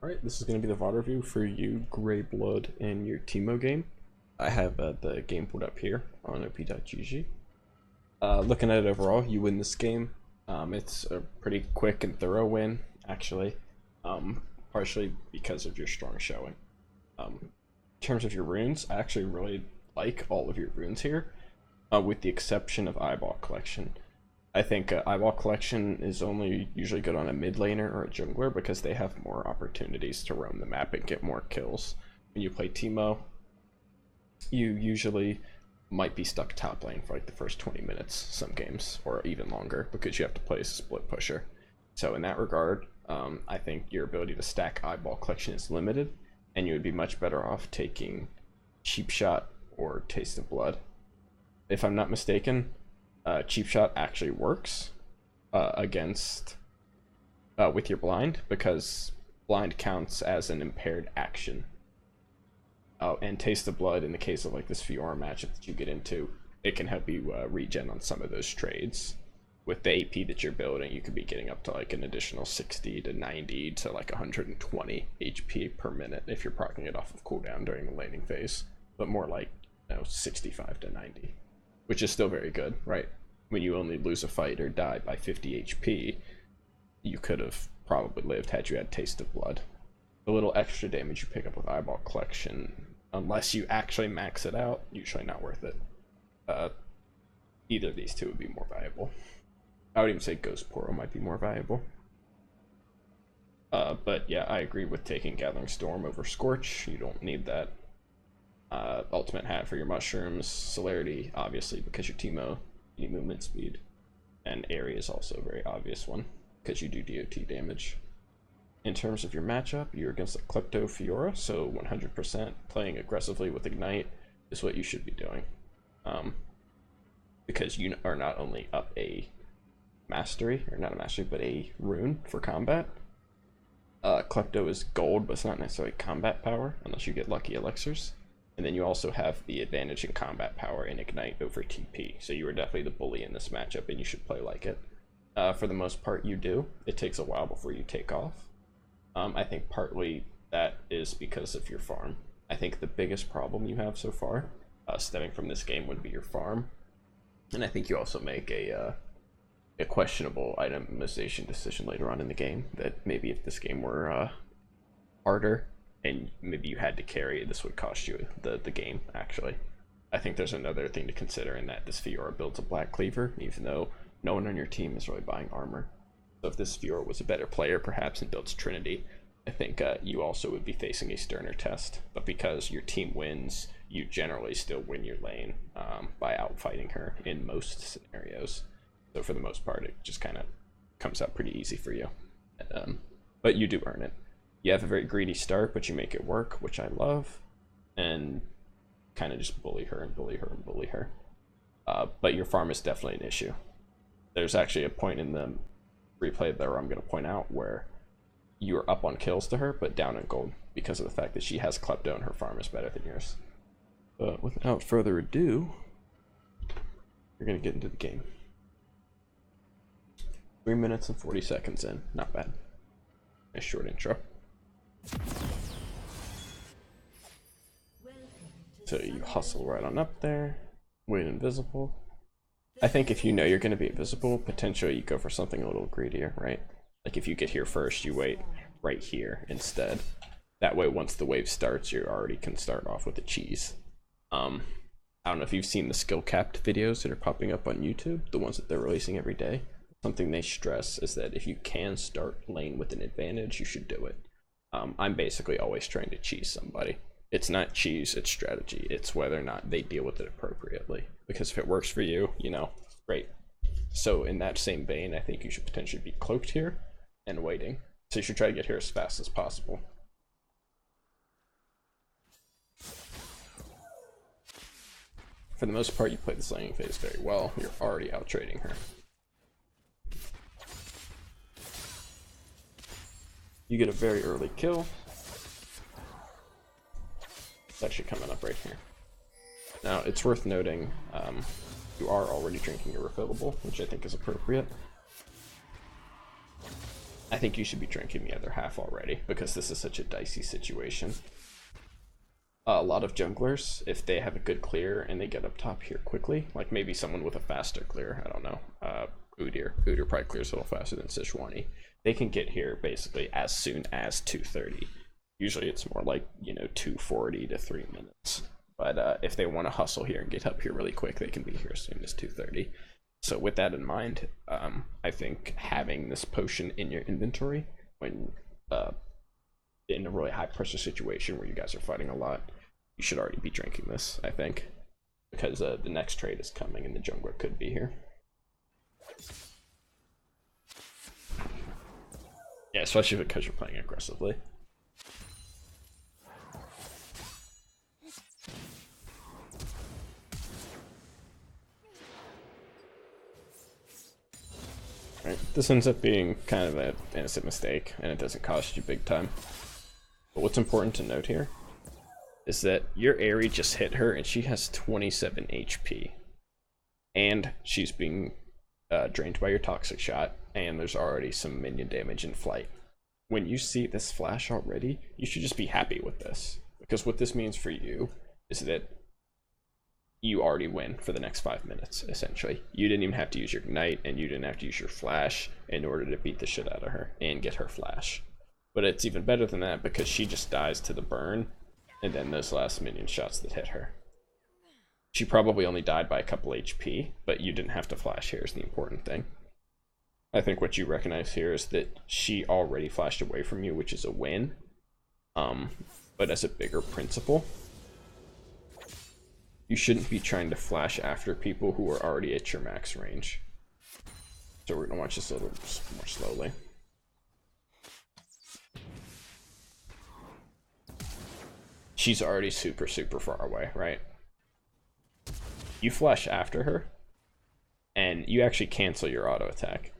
Alright, this is going to be the VoD review for you, Grey Blood, in your Teemo game. I have the game pulled up here on op.gg. Looking at it overall, you win this game. It's a pretty quick and thorough win, actually, partially because of your strong showing. In terms of your runes, I actually really like all of your runes here, with the exception of Eyeball Collection. I think Eyeball Collection is only usually good on a mid laner or a jungler because they have more opportunities to roam the map and get more kills. When you play Teemo, you usually might be stuck top lane for like the first 20 minutes some games, or even longer, because you have to play as a split pusher. So in that regard, I think your ability to stack Eyeball Collection is limited, and you would be much better off taking Cheap Shot or Taste of Blood. If I'm not mistaken, Cheap Shot actually works against with your blind, because blind counts as an impaired action. Oh, and Taste of Blood, in the case of like this Fiora matchup that you get into, it can help you regen on some of those trades. With the AP that you're building, you could be getting up to like an additional 60 to 90 to like 120 HP per minute if you're proccing it off of cooldown during the laning phase, but more like 65 to 90, which is still very good, right? When you only lose a fight or die by 50 HP, you could have probably lived had you had Taste of Blood. The little extra damage you pick up with Eyeball Collection, unless you actually max it out, usually not worth it. Either of these two would be more valuable. I would even say Ghost Portal might be more valuable. But yeah, I agree with taking Gathering Storm over Scorch. You don't need that. Ultimate Hat for your mushrooms. Celerity, obviously, because you're Teemo, you need movement speed. And Airy is also a very obvious one, because you do DOT damage. In terms of your matchup, you're against a Klepto Fiora, so 100% playing aggressively with Ignite is what you should be doing. Because you are not only up a mastery, or not a mastery, but a rune for combat. Klepto is gold, but it's not necessarily combat power, unless you get lucky elixirs. And then you also have the advantage in combat power in Ignite over TP, so you are definitely the bully in this matchup, and you should play like it. For the most part, you do. It takes a while before you take off. I think partly that is because of your farm. I think the biggest problem you have so far, stemming from this game, would be your farm. And I think you also make a questionable itemization decision later on in the game, that maybe if this game were harder, and maybe you had to carry, this would cost you the game, actually. I think there's another thing to consider in that this Fiora builds a Black Cleaver, even though no one on your team is really buying armor. So if this Fiora was a better player, perhaps, and builds Trinity, I think you also would be facing a sterner test. But because your team wins, you generally still win your lane by outfighting her in most scenarios. So for the most part, it just kind of comes out pretty easy for you. But you do earn it. You have a very greedy start, but you make it work, which I love, and kind of just bully her and bully her and bully her. But your farm is definitely an issue. There's actually a point in the replay there I'm going to point out where you are up on kills to her, but down in gold, because of the fact that she has Klepto and her farm is better than yours. But without further ado, we're going to get into the game. 3 minutes and 40 seconds in, not bad. Nice short intro. So you hustle right on up there, wait invisible. I think if you know you're going to be invisible, potentially you go for something a little greedier, right? Like if you get here first, you wait right here instead. That way, once the wave starts, you already can start off with a cheese. I don't know if you've seen the skill capped videos that are popping up on YouTube, the ones that they're releasing every day. Something they stress is that if you can start lane with an advantage, you should do it. I'm basically always trying to cheese somebody. It's not cheese, it's strategy. It's whether or not they deal with it appropriately. Because if it works for you, great. So in that same vein, I think you should potentially be cloaked here and waiting. So you should try to get here as fast as possible. For the most part, you play this laning phase very well. You're already out trading her. You get a very early kill. It's actually coming up right here. Now, it's worth noting, you are already drinking a refillable, which I think is appropriate. I think you should be drinking the other half already, because this is such a dicey situation. A lot of junglers, if they have a good clear and they get up top here quickly, like maybe someone with a faster clear, I don't know, Udyr probably clears a little faster than Sejuani. They can get here basically as soon as 2:30. Usually it's more like, you know, 2:40 to 3 minutes. But if they want to hustle here and get up here really quick, they can be here as soon as 2:30. So with that in mind, I think having this potion in your inventory when in a really high pressure situation where you guys are fighting a lot, you should already be drinking this, I think, because the next trade is coming and the jungler could be here. Yeah, especially because you're playing aggressively. Right, this ends up being kind of an innocent mistake, and it doesn't cost you big time. But what's important to note here is that your Aerie just hit her, and she has 27 HP. And she's being drained by your toxic shot, and there's already some minion damage in flight. When you see this flash already, you should just be happy with this, because what this means for you is that you already win for the next 5 minutes, essentially. You didn't even have to use your ignite, and you didn't have to use your flash in order to beat the shit out of her and get her flash. But it's even better than that, because she just dies to the burn, and then those last minion shots that hit her. She probably only died by a couple HP, but you didn't have to flash here is the important thing. I think what you recognize here is that she already flashed away from you, which is a win. But as a bigger principle, you shouldn't be trying to flash after people who are already at your max range. So we're gonna watch this a little more slowly. She's already super far away, right? You flash after her, and you actually cancel your auto attack.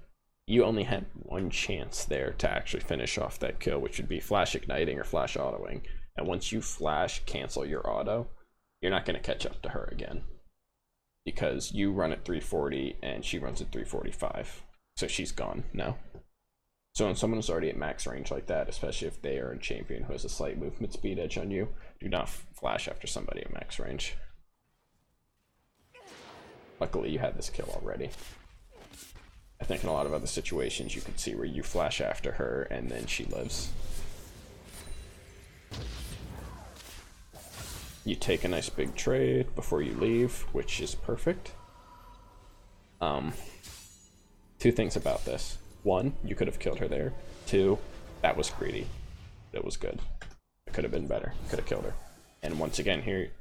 You only had one chance there to actually finish off that kill, which would be flash igniting or flash autoing. And once you flash cancel your auto, you're not going to catch up to her again, because you run at 340 and she runs at 345, so she's gone now. So when someone is already at max range like that, especially if they are a champion who has a slight movement speed edge on you, do not flash after somebody at max range. Luckily you had this kill already. I think in a lot of other situations you could see where you flash after her and then she lives. You take a nice big trade before you leave, which is perfect. Two things about this. One, you could have killed her there. Two, that was greedy. That was good. It could have been better. Could have killed her. And once again here,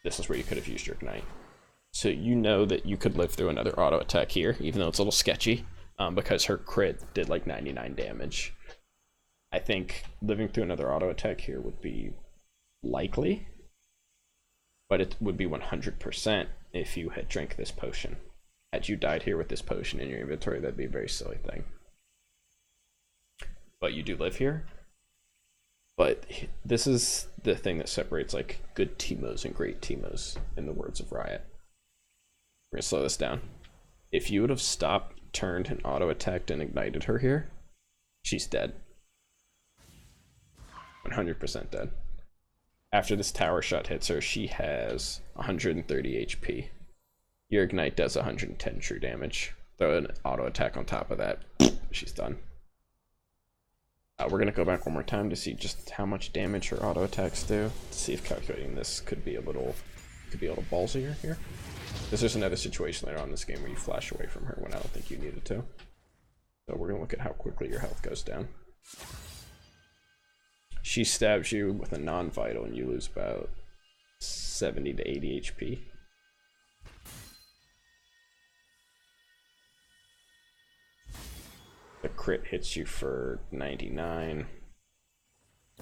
this is where you could have used your ignite. So you know that you could live through another auto attack here, even though it's a little sketchy, because her crit did like 99 damage. I think living through another auto attack here would be likely, but it would be 100% if you had drank this potion. Had you died here with this potion in your inventory, that'd be a very silly thing. But you do live here. But this is the thing that separates like good Teemos and great Teemos, in the words of Riot. We're gonna slow this down. If you would have stopped, turned, and auto attacked and ignited her here, she's dead. 100% dead. After this tower shot hits her, she has 130 HP. Your ignite does 110 true damage. Throw an auto attack on top of that, she's done. We're gonna go back one more time to see just how much damage her auto attacks do. To see if calculating this could be a little ballsier here. Because there's another situation later on in this game where you flash away from her when I don't think you needed to. So we're gonna look at how quickly your health goes down. She stabs you with a non-vital and you lose about 70 to 80 HP. The crit hits you for 99.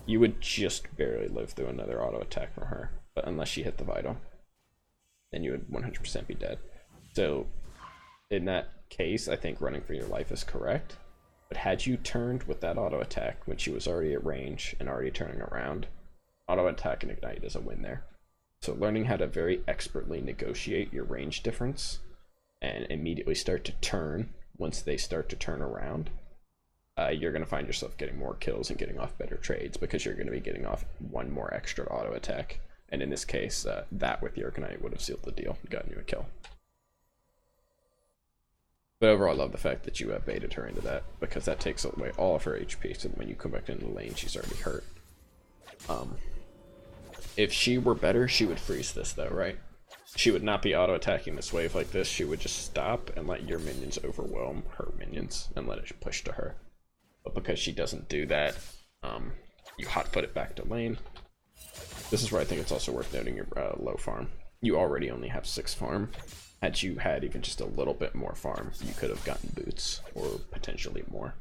You would just barely live through another auto attack from her, but unless she hit the vital, then you would 100% be dead. So in that case, I think running for your life is correct. But had you turned with that auto attack when she was already at range and already turning around, auto attack and ignite is a win there. So learning how to very expertly negotiate your range difference and immediately start to turn once they start to turn around, you're going to find yourself getting more kills and getting off better trades because you're going to be getting off one more extra auto attack. And in this case, that with the Arcanite would have sealed the deal and gotten you a kill. But overall, I love the fact that you baited her into that, because that takes away all of her HP, so that when you come back into the lane, she's already hurt. If she were better, she would freeze this though, right? She would not be auto-attacking this wave like this. She would just stop and let your minions overwhelm her minions and let it push to her. But because she doesn't do that, you hot-foot it back to lane. This is where I think it's also worth noting your low farm. You already only have 6 farm. Had you had even just a little bit more farm, you could have gotten boots, or potentially more.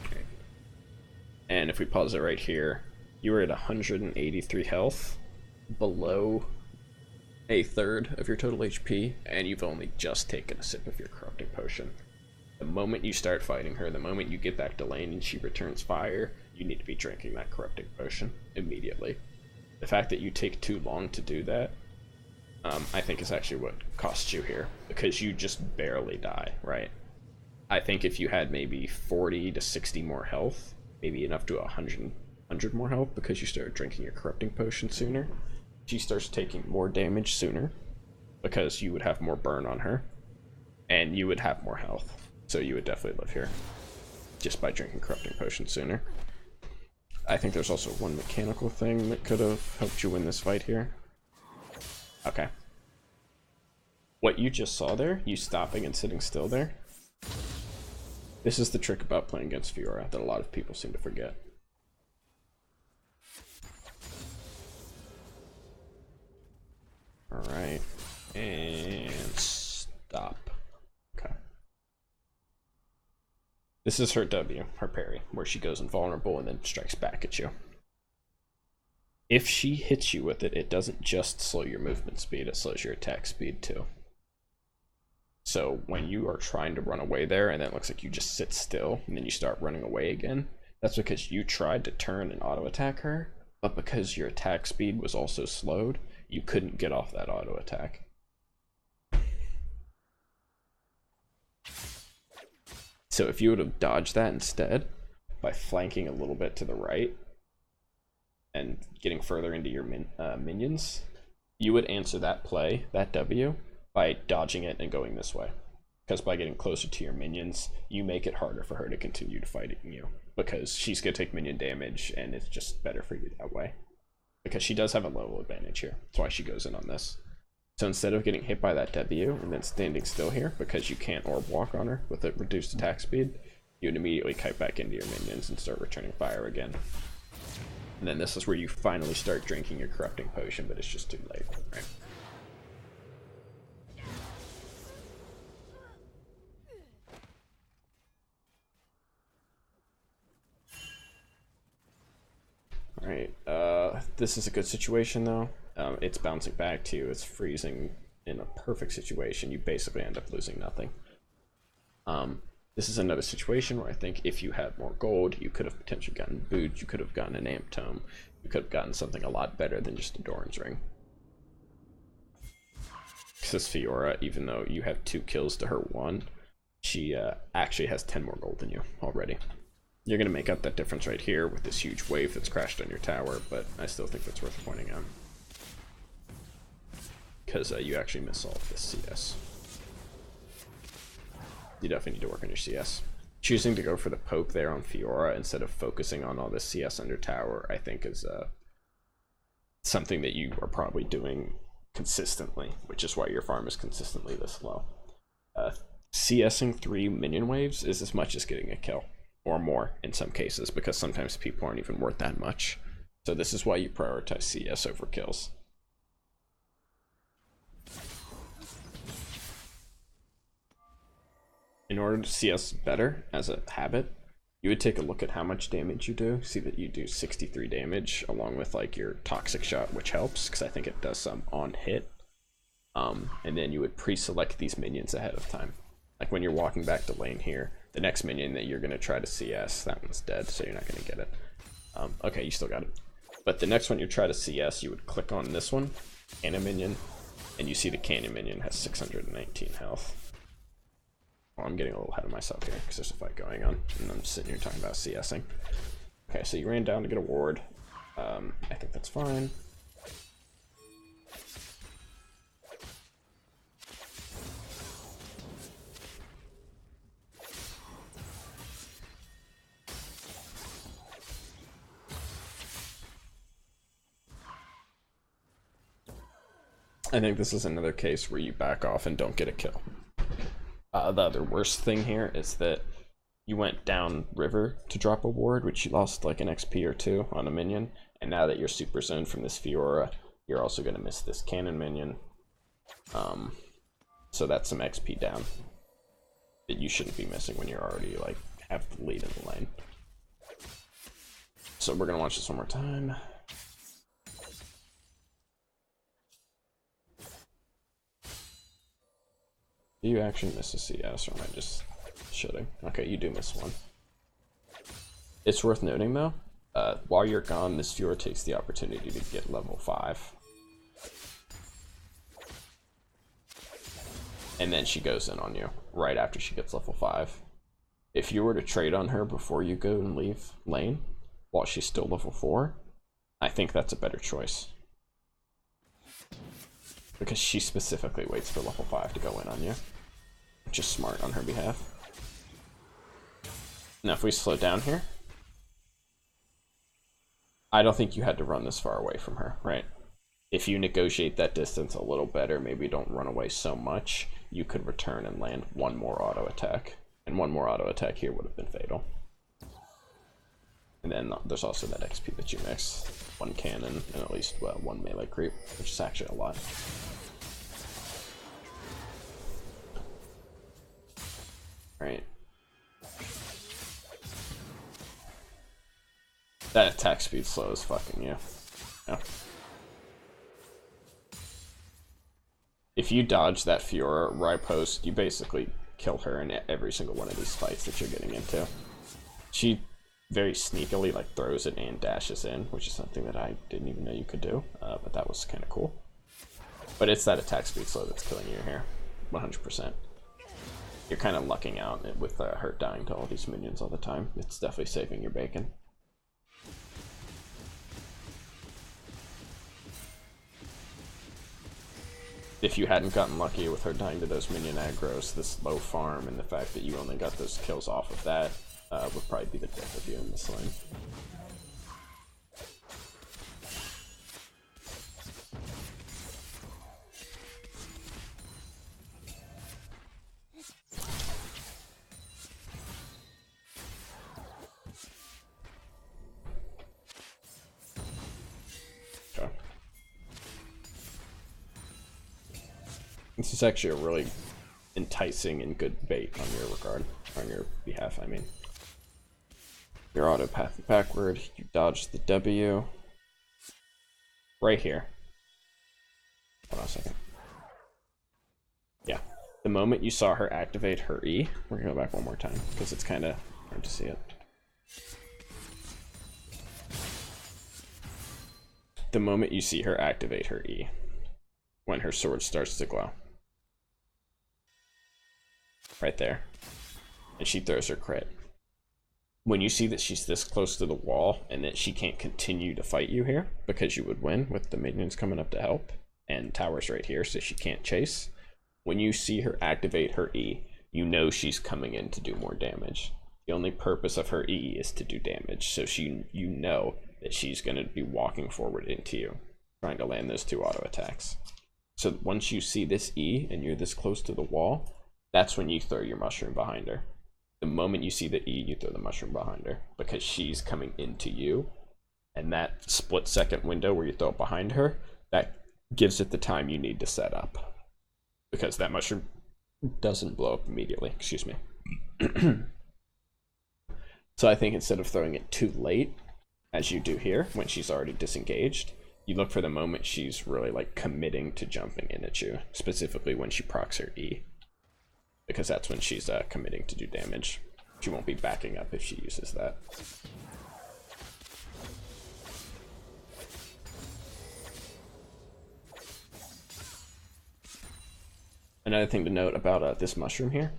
Okay. And if we pause it right here, you were at 183 health, below a third of your total HP, and you've only just taken a sip of your corrupting potion. The moment you start fighting her, the moment you get back to lane and she returns fire, you need to be drinking that corrupting potion immediately. The fact that you take too long to do that, I think is actually what costs you here, because you just barely die, right? I think if you had maybe 40 to 60 more health, maybe enough to 100 more health because you started drinking your corrupting potion sooner, she starts taking more damage sooner because you would have more burn on her, and you would have more health. So you would definitely live here just by drinking corrupting potion sooner. I think there's also one mechanical thing that could have helped you win this fight here. Okay. What you just saw there, you stopping and sitting still there, this is the trick about playing against Fiora that a lot of people seem to forget. Alright, and stop. Okay. This is her W, her parry, where she goes invulnerable and then strikes back at you. If she hits you with it, it doesn't just slow your movement speed, it slows your attack speed too. So when you are trying to run away there and then it looks like you just sit still and then you start running away again, that's because you tried to turn and auto attack her, but because your attack speed was also slowed, you couldn't get off that auto attack. So if you would have dodged that instead by flanking a little bit to the right and getting further into your minions, you would answer that play, that W, by dodging it and going this way. Because by getting closer to your minions, you make it harder for her to continue to fight you, because she's going to take minion damage and it's just better for you that way. Because she does have a level advantage here. That's why she goes in on this. So instead of getting hit by that W and then standing still here, because you can't orb walk on her with a reduced attack speed, you would immediately kite back into your minions and start returning fire again. And then this is where you finally start drinking your corrupting potion, but it's just too late, right? Alright, this is a good situation though. It's bouncing back to you, it's freezing in a perfect situation. You basically end up losing nothing. This is another situation where I think if you had more gold, you could have potentially gotten boots, you could have gotten an amp tome, you could have gotten something a lot better than just a Doran's ring. Because Fiora, even though you have 2 kills to her 1, she actually has 10 more gold than you already. You're going to make up that difference right here with this huge wave that's crashed on your tower, but I still think that's worth pointing out. Because you actually miss all of this CS. You definitely need to work on your CS. Choosing to go for the poke there on Fiora instead of focusing on all this CS under tower, I think is something that you are probably doing consistently, which is why your farm is consistently this low. CSing 3 minion waves is as much as getting a kill, or more in some cases, because sometimes people aren't even worth that much. So this is why you prioritize CS over kills. In order to CS better as a habit, you would take a look at how much damage you do, see that you do 63 damage along with like your toxic shot, which helps because I think it does some on hit. And then you would pre-select these minions ahead of time. Like when you're walking back to lane here, the next minion that you're going to try to CS, that one's dead, so you're not going to get it. Okay, you still got it. But the next one you try to CS, you would click on this one, Cannon Minion, and you see the Cannon Minion has 619 health. Oh, I'm getting a little ahead of myself here because there's a fight going on, and I'm sitting here talking about CSing. Okay, so you ran down to get a ward. I think that's fine. I think this is another case where you back off and don't get a kill. The other worst thing here is that you went down river to drop a ward, which you lost like an XP or two on a minion, and now that you're super zoned from this Fiora, you're also going to miss this cannon minion. So that's some XP down that you shouldn't be missing when you're already like have the lead in the lane. So we're going to watch this one more time. Do you actually miss a CS, or am I just shitting? Okay, you do miss one. It's worth noting though, while you're gone, this Fiora takes the opportunity to get level 5. And then she goes in on you right after she gets level 5. If you were to trade on her before you go and leave lane, while she's still level 4, I think that's a better choice. Because she specifically waits for level 5 to go in on you. Which is smart on her behalf. Now if we slow down here, I don't think you had to run this far away from her, right? If you negotiate that distance a little better, maybe don't run away so much, you could return and land one more auto attack. And one more auto attack here would have been fatal. And then there's also that XP that you mix. One cannon and at least one melee creep, which is actually a lot. Right. That attack speed slow is fucking you. Yeah. If you dodge that Fiora right post, you basically kill her in every single one of these fights that you're getting into. She very sneakily like throws it and dashes in, which is something that I didn't even know you could do, but that was kind of cool. But it's that attack speed slow that's killing you here, 100%. You're kind of lucking out with her dying to all these minions all the time. It's definitely saving your bacon. If you hadn't gotten lucky with her dying to those minion aggros, this low farm, and the fact that you only got those kills off of that, would probably be the death of you in this lane. Okay. This is actually a really enticing and good bait on your behalf, I mean. You're auto pathing backward, you dodge the W. Right here. Hold on a second. Yeah. The moment you saw her activate her E, we're gonna go back one more time, because it's kinda hard to see it. The moment you see her activate her E, when her sword starts to glow. Right there. And she throws her crit. When you see that she's this close to the wall and that she can't continue to fight you here because you would win with the minions coming up to help and towers right here so she can't chase, when you see her activate her E, you know she's coming in to do more damage. The only purpose of her E is to do damage, so you know that she's going to be walking forward into you, trying to land those 2 auto attacks. So once you see this E and you're this close to the wall, that's when you throw your mushroom behind her. The moment you see the E, you throw the mushroom behind her because she's coming into you. And that split second window where you throw it behind her, that gives it the time you need to set up. Because that mushroom doesn't blow up immediately. Excuse me. So I think instead of throwing it too late, as you do here, when she's already disengaged, you look for the moment she's really like committing to jumping in at you. Specifically when she procs her E. Because that's when she's committing to do damage. She won't be backing up if she uses that. Another thing to note about this mushroom here,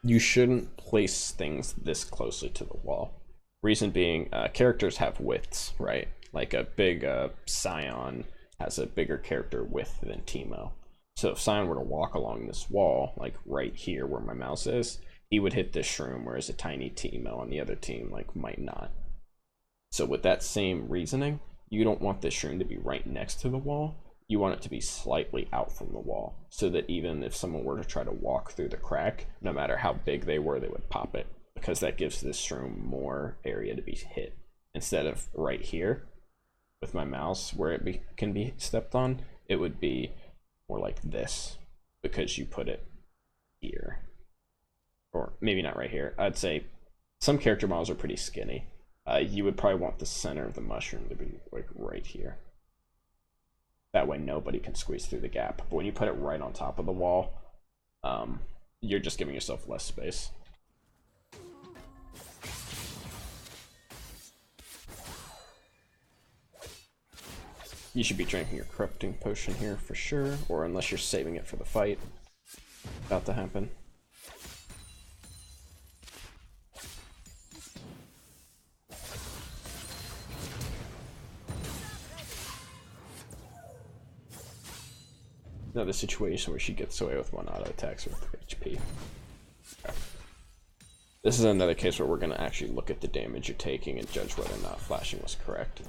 you shouldn't place things this closely to the wall. Reason being, characters have widths, right? Like a big Scion has a bigger character width than Teemo. So if Scion were to walk along this wall, like right here where my mouse is, he would hit this shroom, whereas a tiny Teemo on the other team like might not. So with that same reasoning, you don't want this shroom to be right next to the wall. You want it to be slightly out from the wall, so that even if someone were to try to walk through the crack, no matter how big they were, they would pop it, because that gives this shroom more area to be hit. Instead of right here, with my mouse, where it can be stepped on, it would be more like this, because you put it here. Or maybe not right here. I'd say some character models are pretty skinny. You would probably want the center of the mushroom to be like right here. That way nobody can squeeze through the gap. But when you put it right on top of the wall, you're just giving yourself less space. You should be drinking your corrupting potion here for sure, or unless you're saving it for the fight about to happen. Another situation where she gets away with 1 auto attacks with HP. Okay. This is another case where we're going to actually look at the damage you're taking and judge whether or not flashing was correct.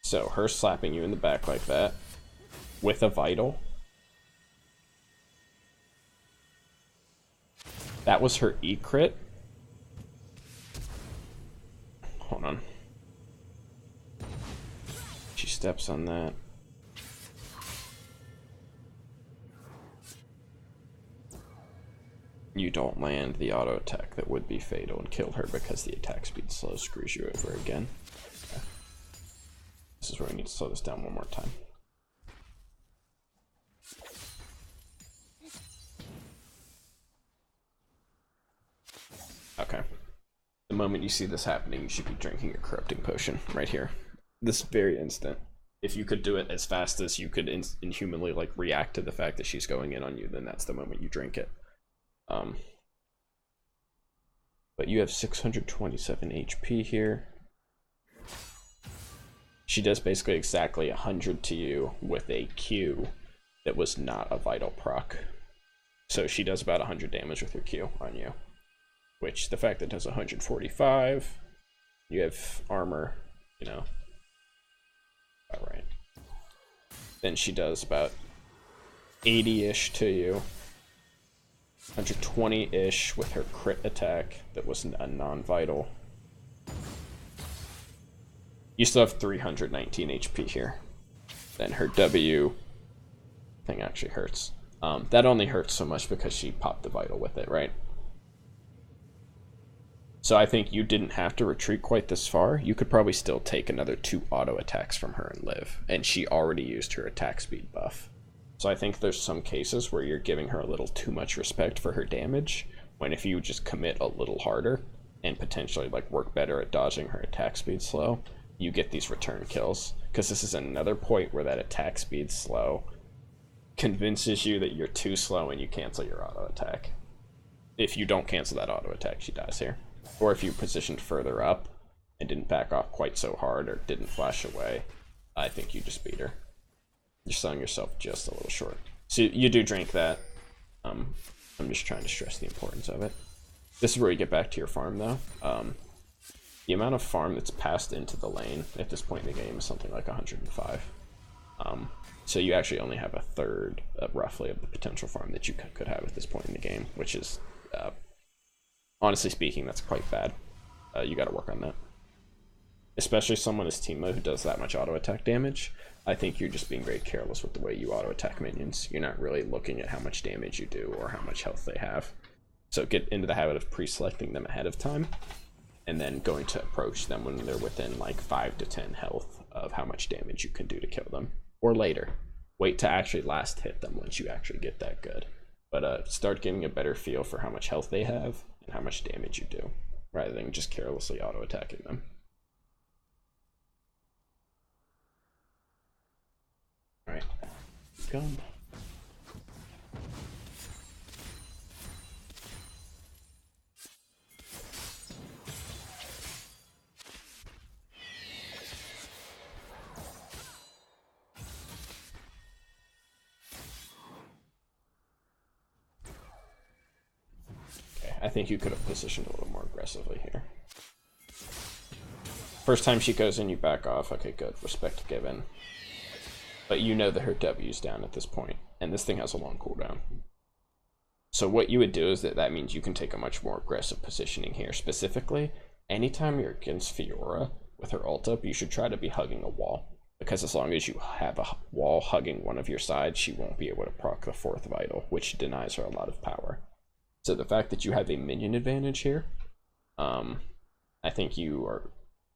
So her slapping you in the back like that with a vital. That was her E-crit. Hold on. She steps on that. You don't land the auto attack that would be fatal and kill her because the attack speed slow screws you over again. Okay. This is where we need to slow this down one more time. Okay. The moment you see this happening, you should be drinking your corrupting potion right here. This very instant. If you could do it as fast as you could inhumanly like react to the fact that she's going in on you, then that's the moment you drink it. But you have 627 HP here. She does basically exactly 100 to you with a Q that was not a vital proc. So she does about 100 damage with her Q on you. Which, the fact that it does 145, you have armor, you know. Alright. Then she does about 80-ish to you. 120-ish with her crit attack that was a non-vital. You still have 319 HP here. Then her W thing actually hurts. That only hurts so much because she popped the vital with it, right? So I think you didn't have to retreat quite this far. You could probably still take another 2 auto attacks from her and live. And she already used her attack speed buff. So I think there's some cases where you're giving her a little too much respect for her damage, when if you just commit a little harder and potentially like work better at dodging her attack speed slow, you get these return kills. Because this is another point where that attack speed slow convinces you that you're too slow and you cancel your auto attack. If you don't cancel that auto attack, she dies here. Or if you positioned further up and didn't back off quite so hard or didn't flash away, I think you just beat her. You're selling yourself just a little short. So you do drink that. I'm just trying to stress the importance of it. This is where you get back to your farm though. The amount of farm that's passed into the lane at this point in the game is something like 105. So you actually only have a third, roughly, of the potential farm that you could have at this point in the game, which is, honestly speaking, that's quite bad. You got to work on that. Especially someone as Teemo who does that much auto attack damage. I think you're just being very careless with the way you auto attack minions. You're not really looking at how much damage you do or how much health they have. So get into the habit of pre-selecting them ahead of time, and then going to approach them when they're within like 5 to 10 health of how much damage you can do to kill them. Or later. Wait to actually last hit them once you actually get that good. But start getting a better feel for how much health they have and how much damage you do, rather than just carelessly auto attacking them. Alright, go. I think you could have positioned a little more aggressively here. First time she goes in, you back off. Okay, good. Respect given. But you know that her W's down at this point, and this thing has a long cooldown. So what you would do is that means you can take a much more aggressive positioning here. Specifically, anytime you're against Fiora with her ult up, you should try to be hugging a wall. Because as long as you have a wall hugging one of your sides, she won't be able to proc the 4th Vital, which denies her a lot of power. So the fact that you have a minion advantage here, I think you are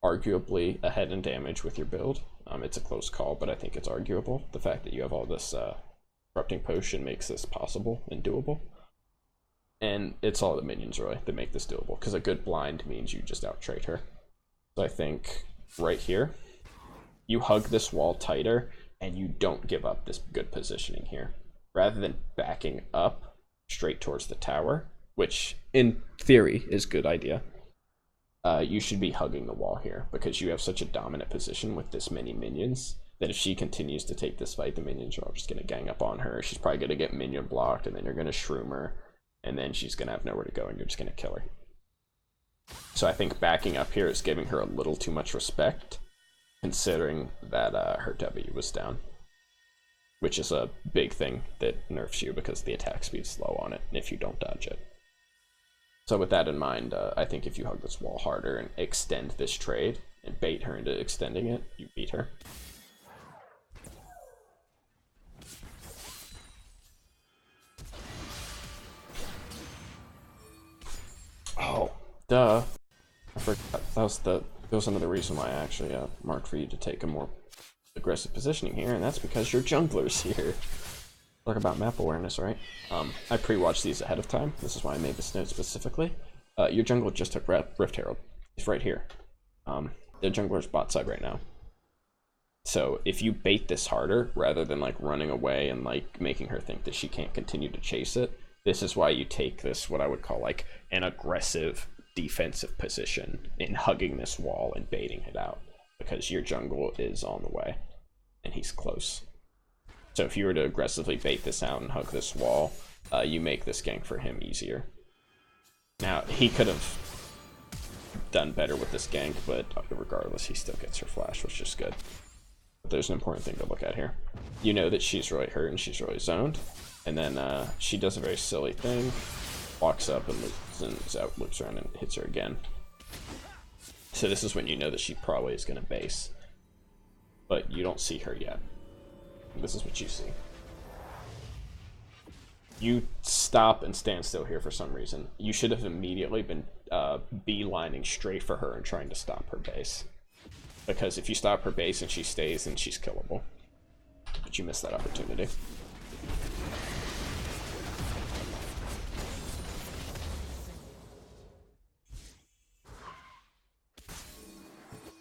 arguably ahead in damage with your build. It's a close call, but I think it's arguable. The fact that you have all this corrupting potion makes this possible and doable. And it's all the minions, really, that make this doable, because a good blind means you just out-trade her. So I think right here, you hug this wall tighter, and you don't give up this good positioning here. Rather than backing up straight towards the tower, which in theory is a good idea, you should be hugging the wall here, because you have such a dominant position with this many minions that if she continues to take this fight, the minions are all just going to gang up on her. She's probably going to get minion blocked, and then you're going to shroom her, and then she's going to have nowhere to go, and you're just going to kill her. So I think backing up here is giving her a little too much respect, considering that her W was down, which is a big thing that nerfs you because the attack speed's low on it if you don't dodge it. So with that in mind, I think if you hug this wall harder and extend this trade and bait her into extending it, you beat her. Oh, duh. I forgot. That was another reason why I actually marked for you to take a more aggressive positioning here, and that's because your jungler's here. Talk about map awareness, right? I pre-watched these ahead of time. This is why I made this note specifically. Your jungler just took Rift Herald. He's right here. The jungler's bot side right now. So if you bait this harder, rather than like running away and like making her think that she can't continue to chase it, this is why you take this, what I would call like an aggressive defensive position in hugging this wall and baiting it out, because your jungle is on the way and he's close. So if you were to aggressively bait this out and hug this wall, you make this gank for him easier. Now, he could have done better with this gank, but regardless, he still gets her flash, which is good. But there's an important thing to look at here. You know that she's really hurt and she's really zoned, and then she does a very silly thing, walks up and zooms out, loops around and hits her again. So this is when you know that she probably is going to base, but you don't see her yet. This is what you see. You stop and stand still here for some reason. You should have immediately been beelining straight for her and trying to stop her base. Because if you stop her base and she stays, then she's killable. But you missed that opportunity.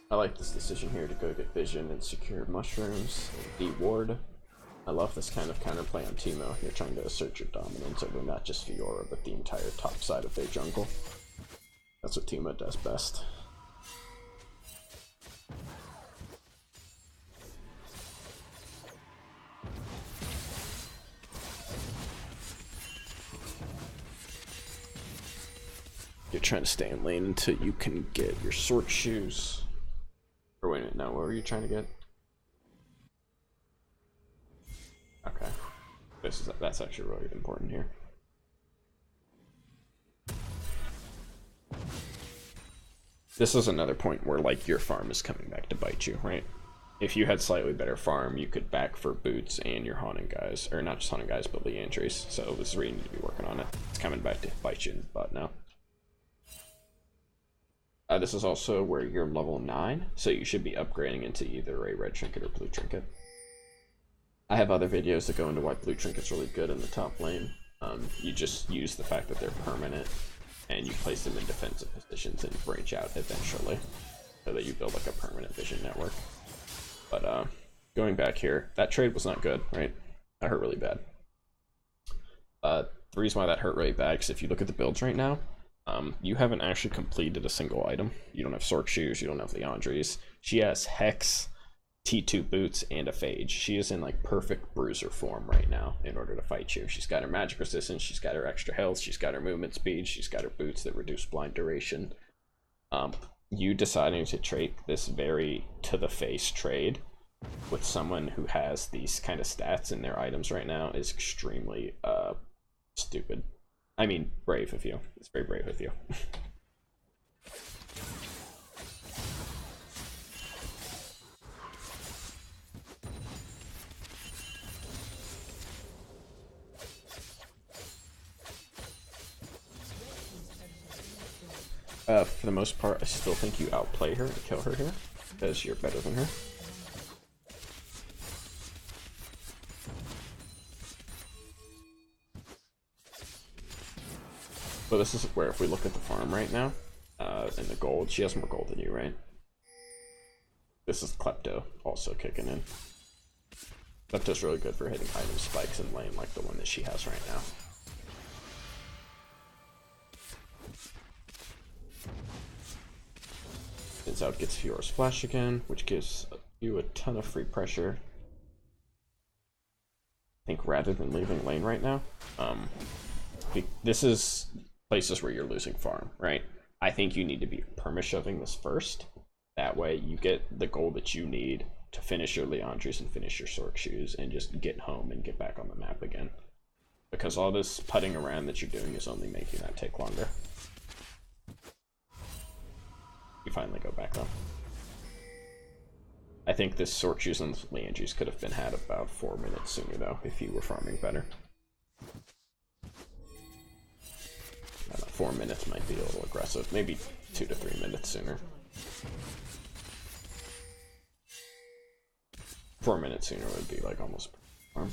I like this decision here to go get vision and secure mushrooms and de-ward. I love this kind of counterplay on Teemo. You're trying to assert your dominance over not just Fiora, but the entire top side of their jungle. That's what Teemo does best. You're trying to stay in lane until you can get your sword shoes. Or wait a minute, no, what were you trying to get? Okay. That's actually really important here. This is another point where like your farm is coming back to bite you, right? If you had slightly better farm, you could back for boots and your haunting guys, or not just haunting guys, but Leandries. So this is where you need to be working on it. It's coming back to bite you in the butt now. This is also where you're level 9, so you should be upgrading into either a red trinket or blue trinket. I have other videos that go into why blue trinket's really good in the top lane. You just use the fact that they're permanent, and you place them in defensive positions and branch out eventually, so that you build like a permanent vision network. But going back here, that trade was not good, right? That hurt really bad. The reason why that hurt really bad, because if you look at the builds right now, you haven't actually completed a single item. You don't have Sork Shoes, you don't have Leandries. She has Hex, T2 boots and a phage. She is in like perfect bruiser form right now in order to fight you. She's got her magic resistance, she's got her extra health, she's got her movement speed, she's got her boots that reduce blind duration. You deciding to trade this very to the face trade with someone who has these kind of stats in their items right now is extremely stupid. I mean, brave of you. It's very brave of you. For the most part, I still think you outplay her and kill her here, because you're better than her. But this is where, if we look at the farm right now, and the gold, she has more gold than you, right? This is Klepto also kicking in. Klepto's really good for hitting item spikes in lane like the one that she has right now. Spins out, gets Fiora's flash again, which gives you a ton of free pressure. I think rather than leaving lane right now, this is places where you're losing farm, right? I think you need to be perma-shoving this first. That way you get the goal that you need to finish your Leandries and finish your Sork shoes and just get home and get back on the map again. Because all this putting around that you're doing is only making that take longer. You finally go back though. I think this Sork shoes and Leandries could have been had about 4 minutes sooner though, if you were farming better. 4 minutes might be a little aggressive, maybe 2 to 3 minutes sooner. 4 minutes sooner would be like almost farm.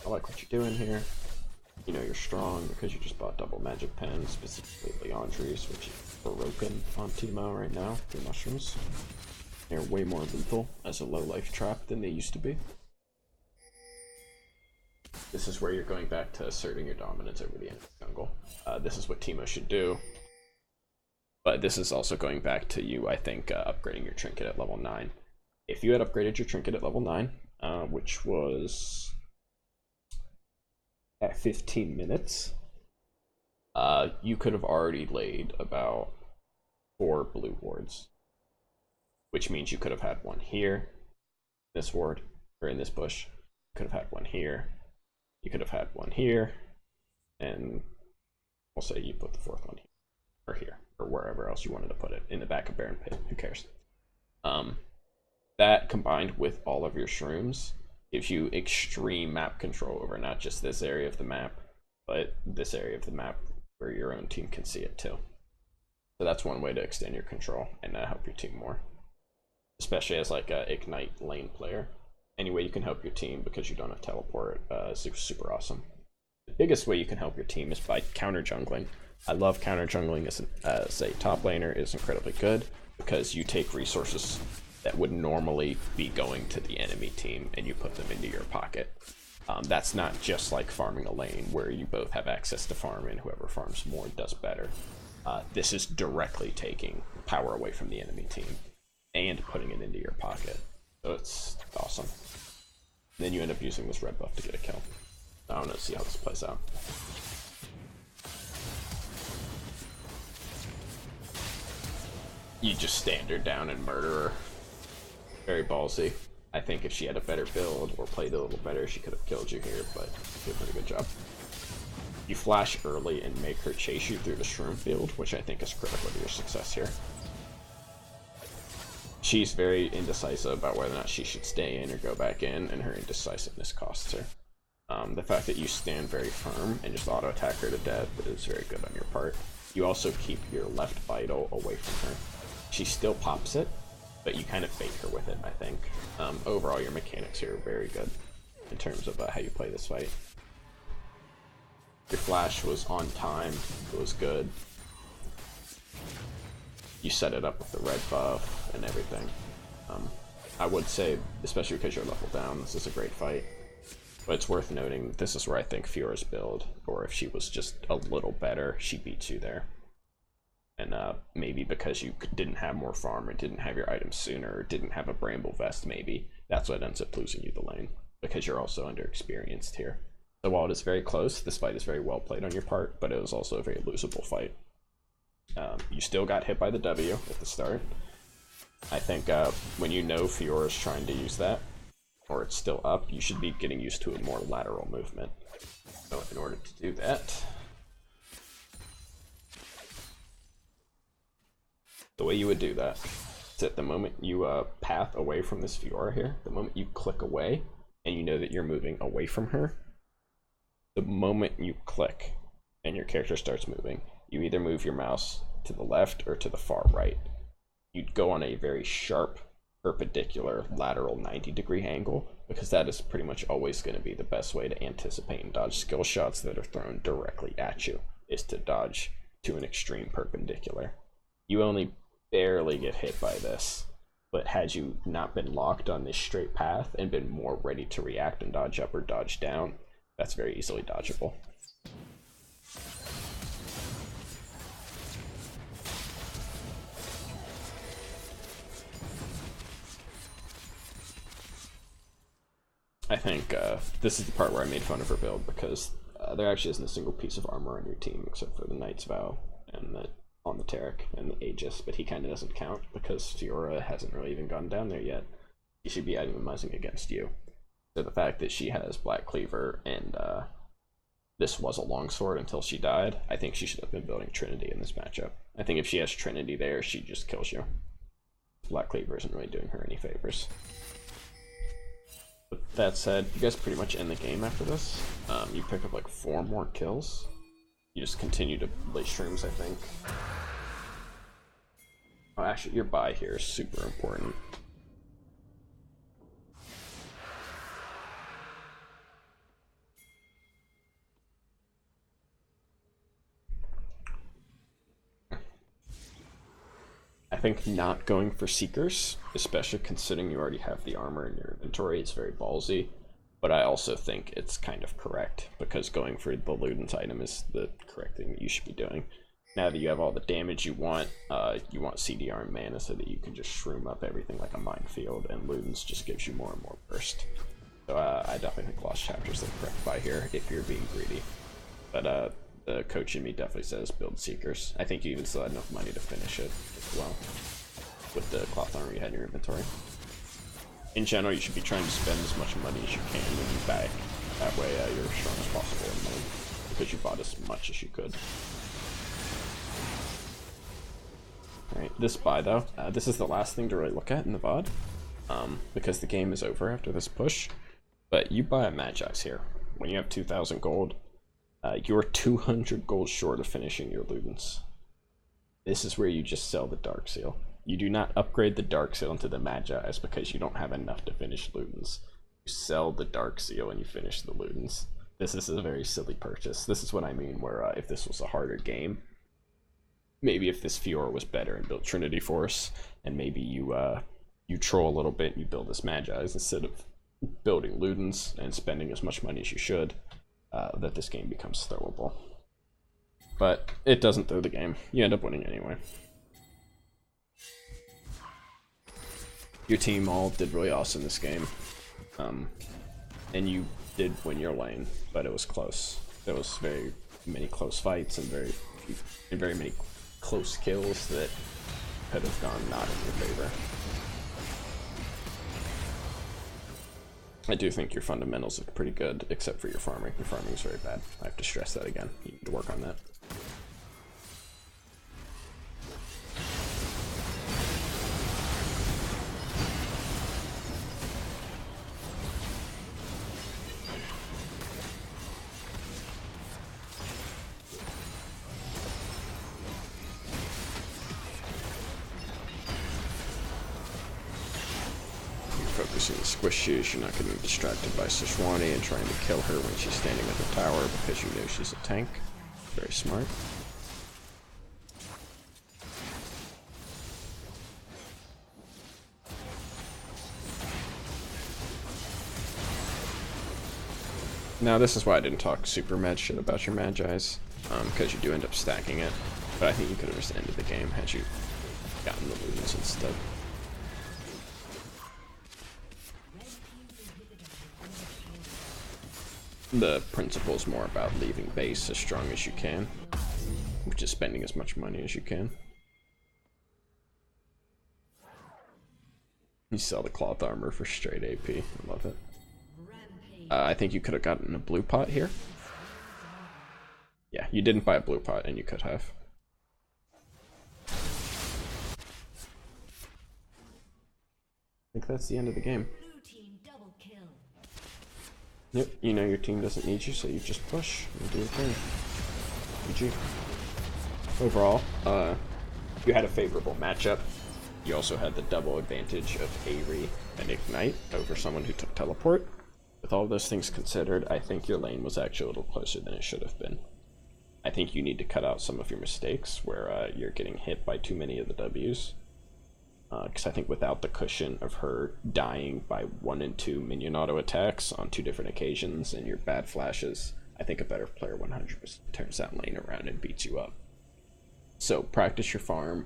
I like what you're doing here. You know you're strong because you just bought double magic pen, specifically Leandries, which is broken on Teemo right now through mushrooms. They're way more lethal as a low life trap than they used to be. This is where you're going back to asserting your dominance over the enemy jungle. This is what Teemo should do. But this is also going back to you, I think, upgrading your trinket at level 9. If you had upgraded your trinket at level 9, which was at 15 minutes, you could have already laid about 4 blue wards. Which means you could have had one here, this ward, or in this bush. You could have had one here. You could have had one here, and we'll say you put the 4th one here, or here, or wherever else you wanted to put it, in the back of Baron Pit, who cares? That combined with all of your shrooms gives you extreme map control over not just this area of the map, but this area of the map where your own team can see it too. So that's one way to extend your control and help your team more, especially as like a Ignite lane player. Any way you can help your team because you don't have teleport is super awesome. The biggest way you can help your team is by counter jungling. I love counter jungling as a top laner. Is incredibly good because you take resources that would normally be going to the enemy team and you put them into your pocket. That's not just like farming a lane where you both have access to farm and whoever farms more does better. This is directly taking power away from the enemy team and putting it into your pocket. So it's awesome. And then you end up using this red buff to get a kill. I want to see how this plays out. You just stand her down and murder her. Very ballsy. I think if she had a better build or played a little better, she could have killed you here, but she did a pretty good job. You flash early and make her chase you through the shroom field, which I think is critical to your success here. She's very indecisive about whether or not she should stay in or go back in, and her indecisiveness costs her. The fact that you stand very firm and just auto attack her to death is very good on your part. You also keep your left vital away from her. She still pops it, but you kind of bait her with it, I think. Overall, your mechanics here are very good in terms of how you play this fight. Your flash was on time, it was good. You set it up with the red buff and everything. I would say, especially because you're level down, this is a great fight. But it's worth noting, this is where I think Fiora's build, or if she was just a little better, she beats you there. And maybe because you didn't have more farm, or didn't have your items sooner, or didn't have a bramble vest, maybe that's what ends up losing you the lane, because you're also underexperienced here. So while it is very close, this fight is very well played on your part, but it was also a very losable fight. You still got hit by the W at the start. I think when you know Fiora is trying to use that, or it's still up, you should be getting used to a more lateral movement. So in order to do that, the way you would do that is at the moment you path away from this Fiora here, the moment you click away, and you know that you're moving away from her, the moment you click and your character starts moving, you either move your mouse to the left or to the far right. You'd go on a very sharp, perpendicular, lateral 90-degree angle, because that is pretty much always going to be the best way to anticipate and dodge skill shots that are thrown directly at you, is to dodge to an extreme perpendicular. You only barely get hit by this, but had you not been locked on this straight path and been more ready to react and dodge up or dodge down, that's very easily dodgeable. I think this is the part where I made fun of her build, because there actually isn't a single piece of armor on your team except for the Knight's Vow and the on the Taric and the Aegis, but he kind of doesn't count because Fiora hasn't really even gone down there yet. He should be itemizing against you. So the fact that she has Black Cleaver and this was a longsword until she died, I think she should have been building Trinity in this matchup. I think if she has Trinity there, she just kills you. Black Cleaver isn't really doing her any favors. But that said, you guys pretty much end the game after this. You pick up like 4 more kills. You just continue to lay shrooms, I think. Oh, actually, your buy here is super important. I think not going for Seekers, especially considering you already have the armor in your inventory, it's very ballsy. But I also think it's kind of correct, because going for the Luden's item is the correct thing that you should be doing. Now that you have all the damage you want CDR and mana so that you can just shroom up everything like a minefield, and Luden's just gives you more and more burst. So I definitely think Lost Chapter is the correct buy here if you're being greedy. But the coach in me definitely says build Seekers. I think you even still had enough money to finish it as well with the cloth armor you had in your inventory. In general, you should be trying to spend as much money as you can when you buy. That way you're as strong as possible in mode, because you bought as much as you could. Alright, this buy though, this is the last thing to really look at in the VoD, because the game is over after this push. But you buy a Magi's here. When you have 2,000 gold, you're 200 gold short of finishing your Ludens. This is where you just sell the Dark Seal. You do not upgrade the Dark Seal into the Magi's because you don't have enough to finish Ludens. You sell the Dark Seal and you finish the Ludens. This is a very silly purchase. This is what I mean, where if this was a harder game, maybe if this Fiora was better and built Trinity Force, and maybe you you troll a little bit and you build this Magi's instead of building Ludens and spending as much money as you should, that this game becomes throwable. But it doesn't throw the game. You end up winning anyway. Your team all did really awesome this game, and you did win your lane, but it was close. There was very many close fights and very many close kills that could have gone not in your favor. I do think your fundamentals look pretty good, except for your farming. Your farming is very bad. I have to stress that again. You need to work on that. Focusing on squishes, you're not getting distracted by Sishwani and trying to kill her when she's standing at the tower because you know she's a tank. Very smart. Now this is why I didn't talk super mad shit about your Magi's, because you do end up stacking it. But I think you could have just ended the game had you gotten the moves instead. The principle is more about leaving base as strong as you can, which is spending as much money as you can. You sell the cloth armor for straight AP. I love it. I think you could have gotten a blue pot here. Yeah, you didn't buy a blue pot, and you could have. I think that's the end of the game. Yep, you know your team doesn't need you, so you just push and do your thing. GG. Overall, you had a favorable matchup. You also had the double advantage of Aerie and Ignite over someone who took Teleport. With all those things considered, I think your lane was actually a little closer than it should have been. I think you need to cut out some of your mistakes where you're getting hit by too many of the Ws. Because I think without the cushion of her dying by 1 and 2 minion auto attacks on 2 different occasions and your bad flashes, I think a better player 100% turns that lane around and beats you up. So practice your farm,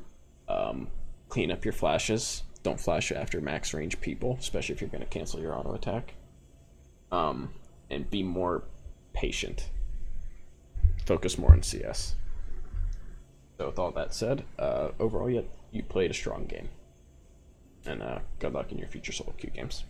clean up your flashes, don't flash after max range people, especially if you're going to cancel your auto attack, and be more patient. Focus more on CS. So with all that said, overall you played a strong game. And good luck in your future solo queue games.